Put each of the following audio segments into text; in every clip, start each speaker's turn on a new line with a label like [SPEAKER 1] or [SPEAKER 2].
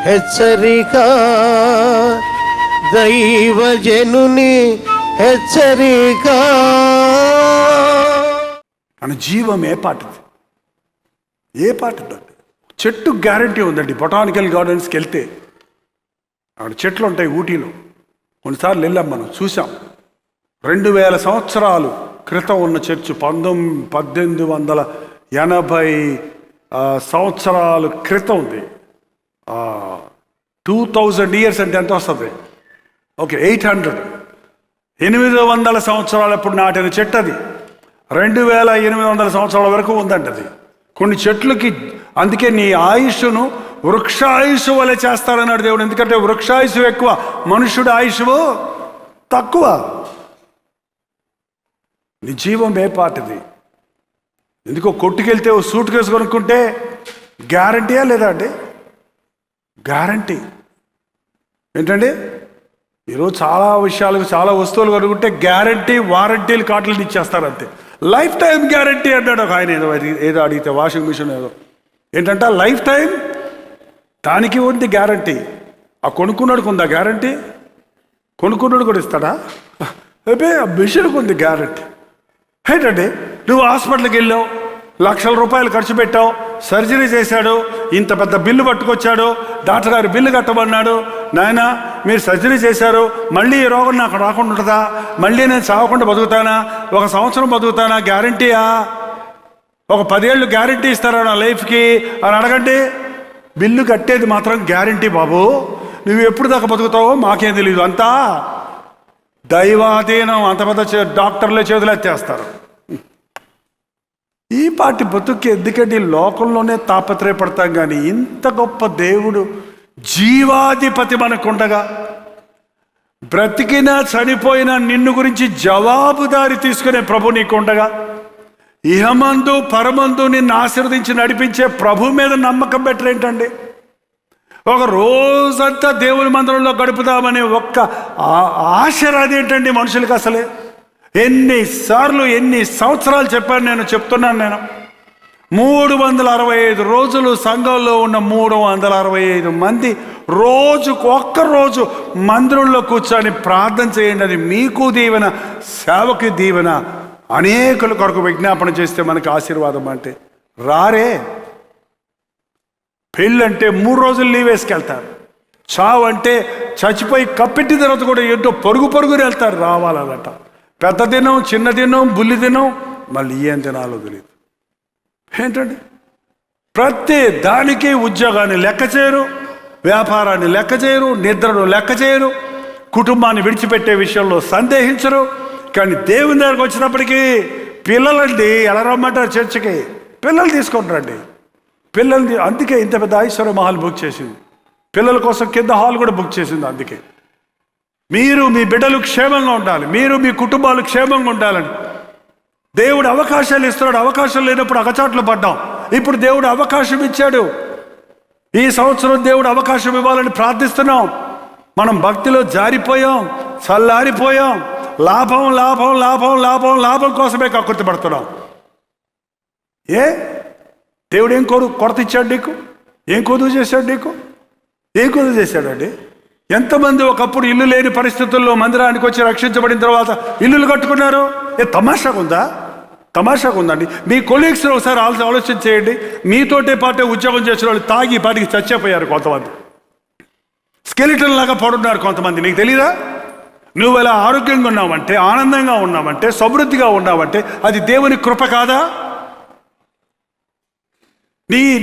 [SPEAKER 1] హెచ్చరిక, దైవజనుని హెచ్చరిక.
[SPEAKER 2] మన జీవం ఏ పాటది? ఏ పాట? చెట్టు గ్యారంటీ ఉందండి. బొటానికల్ గార్డెన్స్కి వెళ్తే అక్కడ చెట్లు ఉంటాయి. ఊటీలో కొన్నిసార్లు వెళ్ళాం, మనం చూసాం. 2000 సంవత్సరాలు క్రితం ఉన్న చర్చ్ 1880 సంవత్సరాల క్రితం ఉంది. 2000 years అంటే ఎంత వస్తుంది? ఓకే, 800 సంవత్సరాలు ఎప్పుడు నాటిన చెట్టు అది. 2800 సంవత్సరాల వరకు ఉందంట అది. కొన్ని చెట్లకి అందుకే నీ ఆయుష్ను వృక్షాయుషు వలె చేస్తారన్నాడు దేవుడు. ఎందుకంటే వృక్షాయుషు ఎక్కువ, మనుష్యుడు ఆయుషు తక్కువ. నీ జీవం ఏ పాటిది? ఎందుకో కొట్టుకెళ్తే ఓ సూట్ కేసు కొనుక్కుంటే గ్యారంటీయా లేదా అండి? గ్యారంటీ ఏంటండి? ఈరోజు చాలా విషయాలకు చాలా వస్తువులు కొనుక్కుంటే గ్యారంటీ, వారంటీలు కార్డులు ఇచ్చేస్తారు అంతే. లైఫ్ టైం గ్యారంటీ అన్నాడు ఒక ఆయన. ఏదో అడిగితే వాషింగ్ మిషన్ ఏదో ఏంటంటే లైఫ్ టైం, దానికి ఉంది గ్యారంటీ. ఆ కొనుక్కున్నాడుకు ఉందా గ్యారంటీ? కొనుక్కున్నాడు కూడా ఇస్తాడా? అయితే ఆ మిషన్కి ఉంది గ్యారంటీ. ఏంటంటే నువ్వు హాస్పిటల్కి వెళ్ళావు, లక్షల రూపాయలు ఖర్చు పెట్టావు, సర్జరీ చేశాడు, ఇంత పెద్ద బిల్లు పట్టుకొచ్చాడు, డాక్టర్ గారు బిల్లు కట్టమన్నాడు. నాయన మీరు సర్జరీ చేశారు, మళ్ళీ ఈ రోగం నాకు రాకుండా ఉంటుందా? మళ్ళీ నేను చావకుండా బతుకుతానా? 1 సంవత్సరం బతుకుతానా? గ్యారంటీయా? ఒక 10 ఏళ్ళు గ్యారంటీ ఇస్తారా నా లైఫ్కి అని అడగండి. బిల్లు కట్టేది మాత్రం గ్యారంటీ బాబు. నువ్వు ఎప్పుడు దాకా బతుకుతావో మాకేం తెలియదు. అంతా దైవాధీనం. అంత పెద్ద డాక్టర్లే చేతులు ఎత్తేస్తారు. ఈ పాటి బతుక్కి ఎందుకంటే లోకంలోనే తాపత్రయపడతాం. కానీ ఇంత గొప్ప దేవుడు, జీవాధిపతి మనకుండగా, బ్రతికినా చనిపోయినా నిన్ను గురించి జవాబుదారి తీసుకునే ప్రభు నీకుండగా, ఇహమందు పరమందు నిన్ను ఆశీర్వదించి నడిపించే ప్రభు మీద నమ్మకం పెట్టరేంటండి? ఒక రోజంతా దేవుని మందిరంలో గడుపుదామనే ఒక్క ఆశ రాదేంటండి మనుషులకి? అసలే ఎన్నిసార్లు ఎన్ని సంవత్సరాలు చెప్పాను నేను, చెప్తున్నాను నేను. 365 రోజులు సంఘంలో ఉన్న 365 మంది రోజుకు ఒక్కరోజు మందిరంలో కూర్చొని ప్రార్థన చేయండి. అది మీకు దీవెన, సేవకి దీవెన, అనేకుల కొరకు విజ్ఞాపన చేస్తే మనకి ఆశీర్వాదం. అంటే రారే. పెళ్ళంటే 3 రోజులు లీవ్ వేసుకెళ్తారు. చావు అంటే చచ్చిపోయి కప్పెట్టిన తర్వాత కూడా ఏంటో పరుగుని వెళ్తారు రావాలన్నట. పెద్ద దినం, చిన్న దినం, బుల్లి దినం, మళ్ళీ ఏం దినాలో తెలియదు. ఏంటండి? ప్రతి దానికి ఉద్యోగాన్ని లెక్క చేయరు, వ్యాపారాన్ని లెక్క చేయరు, నిద్రను లెక్క చేయరు, కుటుంబాన్ని విడిచిపెట్టే విషయంలో సందేహించరు. కానీ దేవుని దగ్గరకు వచ్చినప్పటికీ పిల్లలండి ఎలా రమ్మంటారు చర్చికి? పిల్లలు తీసుకుంటారండి. పిల్లల్ని అందుకే ఇంత పెద్ద ఐశ్వర్య మహల్ బుక్ చేసింది. పిల్లల కోసం కింద హాల్ కూడా బుక్ చేసింది. అందుకే మీరు మీ బిడ్డలు క్షేమంగా ఉండాలి, మీరు మీ కుటుంబాలు క్షేమంగా ఉండాలని దేవుడు అవకాశాలు ఇస్తున్నాడు. అవకాశం లేనప్పుడు అగచాట్లు పడ్డాం. ఇప్పుడు దేవుడు అవకాశం ఇచ్చాడు. ఈ సంవత్సరం దేవుడు అవకాశం ఇవ్వాలని ప్రార్థిస్తున్నాం. మనం భక్తిలో జారిపోయాం, చల్లారిపోయాం. లాభం లాభం లాభం లాభం లాభం కోసమే కక్కుర్తి పడుతున్నాం. దేవుడు ఏం కొరత ఇచ్చాడు నీకు? ఏం కొదువు చేశాడు నీకు? ఏం కొదువు చేశాడండి? ఎంతమంది ఒకప్పుడు ఇల్లు లేని పరిస్థితుల్లో మందిరానికి వచ్చి రక్షించబడిన తర్వాత ఇల్లులు కట్టుకున్నారు? తమాషాగా ఉందండి. మీ కొలీగ్స్ ఒకసారి ఆలోచన చేయండి. మీతోటే పాటే ఉద్యోగం చేసిన వాళ్ళు తాగి పాటికి చచ్చిపోయారు కొంతమంది. స్కెలిటన్ లాగా పడున్నారు కొంతమంది. నీకు తెలీదా? నువ్వు ఎలా ఆరోగ్యంగా ఉన్నావంటే, ఆనందంగా ఉన్నావంటే, సమృద్ధిగా ఉన్నావంటే అది దేవుని కృప కాదా?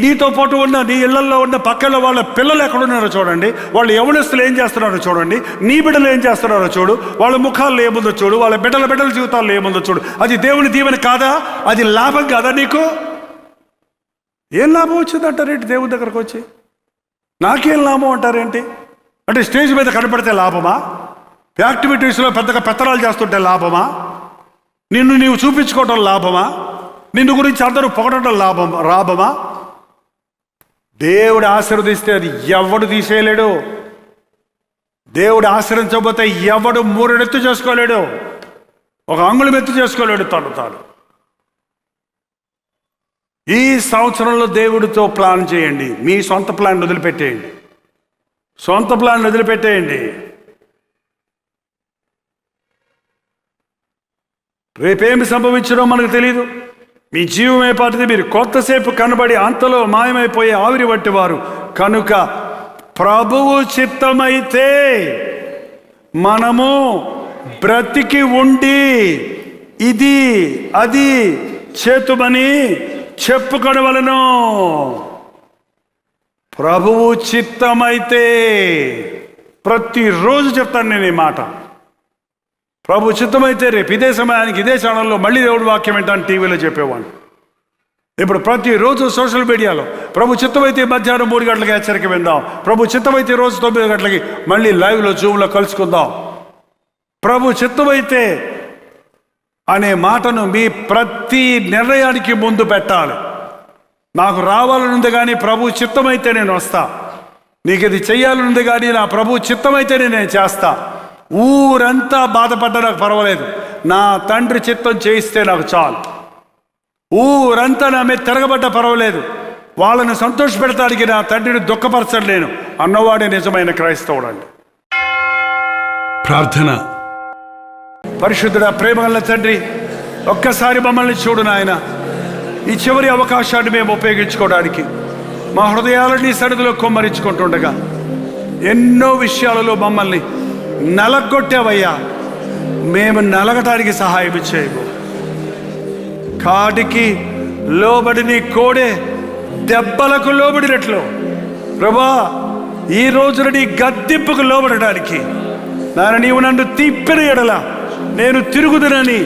[SPEAKER 2] నీతో పాటు ఉన్న నీ ఇళ్లలో ఉన్న పక్కన వాళ్ళ పిల్లలు ఎక్కడున్నారో చూడండి, వాళ్ళు యవనస్తులు ఏం చేస్తున్నారో చూడండి, నీ బిడ్డలు ఏం చేస్తున్నారో చూడు, వాళ్ళ ముఖాల్లో ఏముందో చూడు, వాళ్ళ బిడ్డల జీవితాల్లో ఏముందో చూడు. అది దేవుని దీవెన కాదా? అది లాభం కాదా నీకు? ఏం లాభం వచ్చిందంటారేంటి దేవుని దగ్గరకు వచ్చి? నాకేం లాభం అంటారేంటి? అంటే స్టేజ్ మీద కనపడితే లాభమా? యాక్టివిటీస్లో పెద్దగా పెత్తనాలు చేస్తుంటే లాభమా? నిన్ను నీవు చూపించుకోవటం లాభమా? నిన్ను గురించి అందరూ పొగడటం లాభమా? దేవుడు ఆశీర్వదిస్తే అది ఎవడు తీసేయలేడు. దేవుడు ఆశీర్వదించకపోతే ఎవడు 3 ఎత్తు చేసుకోలేడు, 1 అంగుళం ఎత్తు చేసుకోలేడు తాను. ఈ సంవత్సరంలో దేవుడితో ప్లాన్ చేయండి. మీ సొంత ప్లాన్ వదిలిపెట్టేయండి. సొంత ప్లాన్ వదిలిపెట్టేయండి. రేపేమి సంభవించడో మనకు తెలియదు. మీ జీవమే పాటిది. మీరు కొంతసేపు కనబడి అంతలో మాయమైపోయే ఆవిరి వంటి వారు కనుక ప్రభువు చిత్తమైతే మనము బ్రతికి ఉండి ఇది అది చేతుమని చెప్పుకొనవలెను. ప్రభువు చిత్తమైతే ప్రతిరోజు చెప్తాను నేను ఈ మాట. ప్రభు చిత్తమైతే రేపు ఇదే సమయానికి ఇదే ఛానల్లో మళ్ళీ దేవుడి వాక్యం ఏంటని టీవీలో చెప్పేవాడు. ఇప్పుడు ప్రతిరోజు సోషల్ మీడియాలో ప్రభు చిత్తమైతే మధ్యాహ్నం 3 గంటలకి హెచ్చరిక విందాం, ప్రభు చిత్తమైతే రోజు 9 గంటలకి మళ్ళీ లైవ్లో జూమ్లో కలుసుకుందాం. ప్రభు చిత్తమైతే అనే మాటను మీ ప్రతి నిర్ణయానికి ముందు పెట్టాలి. నాకు రావాలనుంది కానీ ప్రభు చిత్తమైతే నేను వస్తా, నీకు ఇది చెయ్యాలనుంది కానీ నా ప్రభు చిత్తమైతేనే నేను చేస్తా. ఊరంతా బాధపడ్డా నాకు పర్వాలేదు, నా తండ్రి చిత్తం చేయిస్తే నాకు చాలు. ఊరంతా నా మీద తిరగబడ్డా పర్వాలేదు, వాళ్ళని సంతోషపెడతానికి నా తండ్రిని దుఃఖపరచలేను అన్నవాడే నిజమైన క్రైస్తవుడు అండి. ప్రార్థన. పరిశుద్ధుడా, ప్రేమగల తండ్రి, ఒక్కసారి మమ్మల్ని చూడు నాయన. ఈ చివరి అవకాశాన్ని మేము ఉపయోగించుకోవడానికి మా హృదయాలని సన్నిధిలో కొమ్మరించుకుంటుండగా ఎన్నో విషయాలలో మమ్మల్ని నలగొట్టావయ్యా. మేము నలగటానికి సహాయం చేయము. కాటికి లోబడిని కోడే దెబ్బలకు లోబడినట్లు ప్రభా, ఈ రోజున నీ గద్దింపుకు లోబడడానికి నాన్న నీవు నన్ను తిప్పిన ఎడల నేను తిరుగుదునని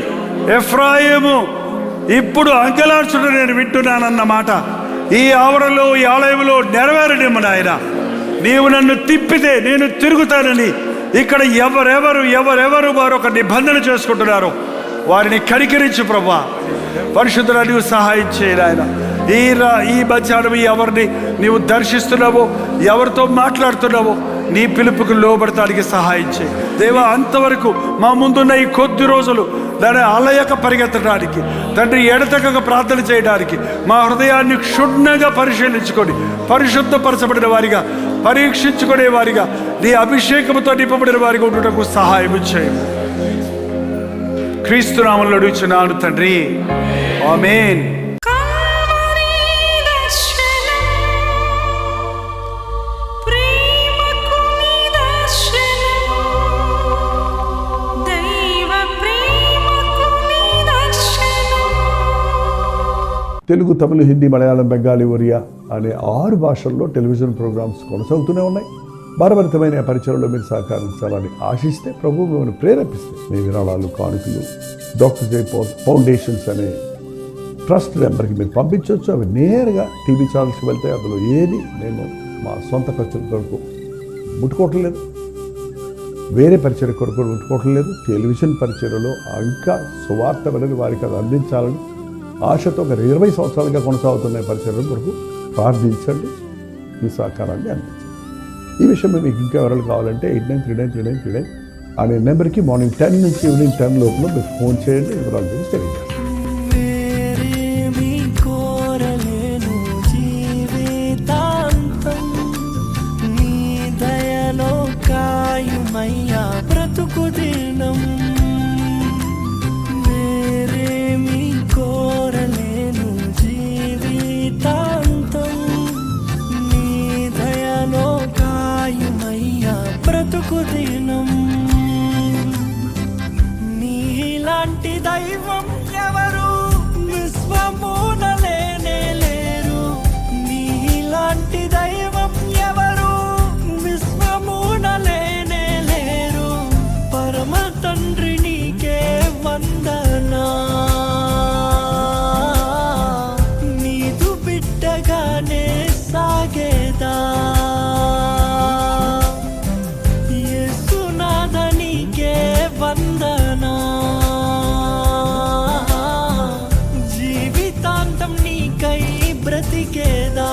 [SPEAKER 2] ఎఫ్రాయిము ఇప్పుడు అంగలార్చుడు నేను వింటున్నానన్న మాట ఈ ఆవరణలో ఈ ఆలయంలో నెరవేరడేమో నాయన. నీవు నన్ను తిప్పితే నేను తిరుగుతానని ఇక్కడ ఎవరెవరు వారు ఒక నిబంధన చేసుకుంటున్నారో వారిని కనికరించు ప్రభా. పరిశుద్ధుడా, నీవు సహాయం చేయాలి ఆయన. ఈ మధ్యాహ్నం ఎవరిని నీవు దర్శిస్తున్నావో, ఎవరితో మాట్లాడుతున్నావో నీ పిలుపుకు లోబడటానికి సహాయం చేయి దేవా. అంతవరకు మా ముందున్న ఈ కొద్ది రోజులు దాన్ని అలయక పరిగెత్తడానికి తండ్రి, ఎడతెగక ప్రార్థన చేయడానికి మా హృదయాన్ని క్షుణ్ణంగా పరిశీలించుకొని పరిశుద్ధపరచబడిన వారిగా, పరీక్షించుకునే వారిగా, నీ అభిషేకంతో నింపబడిన వారిగా ఉండటకు సహాయం చేయము. క్రీస్తు నామములో అడుగుచున్నాను తండ్రి, ఆమేన్.
[SPEAKER 3] తెలుగు, తమిళ, హిందీ, మలయాళం, బెంగాలీ, ఒరియా అనే 6 భాషల్లో టెలివిజన్ ప్రోగ్రామ్స్ కొనసాగుతూనే ఉన్నాయి. భారభరితమైన పరిచయంలో మీరు సహకరించాలని ఆశిస్తే ప్రభువు మిమ్మల్ని ప్రేరేపిస్తే మీ విరాళాలు, కానుకలు డాక్టర్ జై ఫౌండేషన్స్ అనే ట్రస్ట్ నెంబర్కి మీరు పంపించవచ్చు. అవి నేరుగా టీవీ ఛానల్స్కి వెళ్తాయి. అందులో ఏది మేము మా సొంత పరిచయం కొరకు ముట్టుకోవటం లేదు, వేరే పరిచయం కొరకు ముట్టుకోవటం లేదు. టెలివిజన్ పరిచయలో ఇంకా సువార్త వెళ్ళని వారికి అది అందించాలని ఆశతో ఒక 20 సంవత్సరాలుగా కొనసాగుతున్న పరిచయం కొరకు ప్రార్థించండి, మీ సహకారాన్ని అందించండి. ఈ విషయం మీకు ఇంకా ఎవరైనా కావాలంటే 89393939 అనే నెంబర్కి మార్నింగ్ 10 నుంచి ఈవినింగ్ 10 లోపల మీరు ఫోన్ చేయండి. వివరాల గురించి తెలియజేయండి.
[SPEAKER 4] నీలాంటి దైవం ఎవరు విశ్వమున లేనే లేరు, నీలాంటి దైవం ఎవరు విశ్వమున లేనే లేరు. పరమ తండ్రి నీకే వందనా, నీదు బిడ్డగానే సాగేదా. జీవితాంతం నీకై బ్రతికేదా.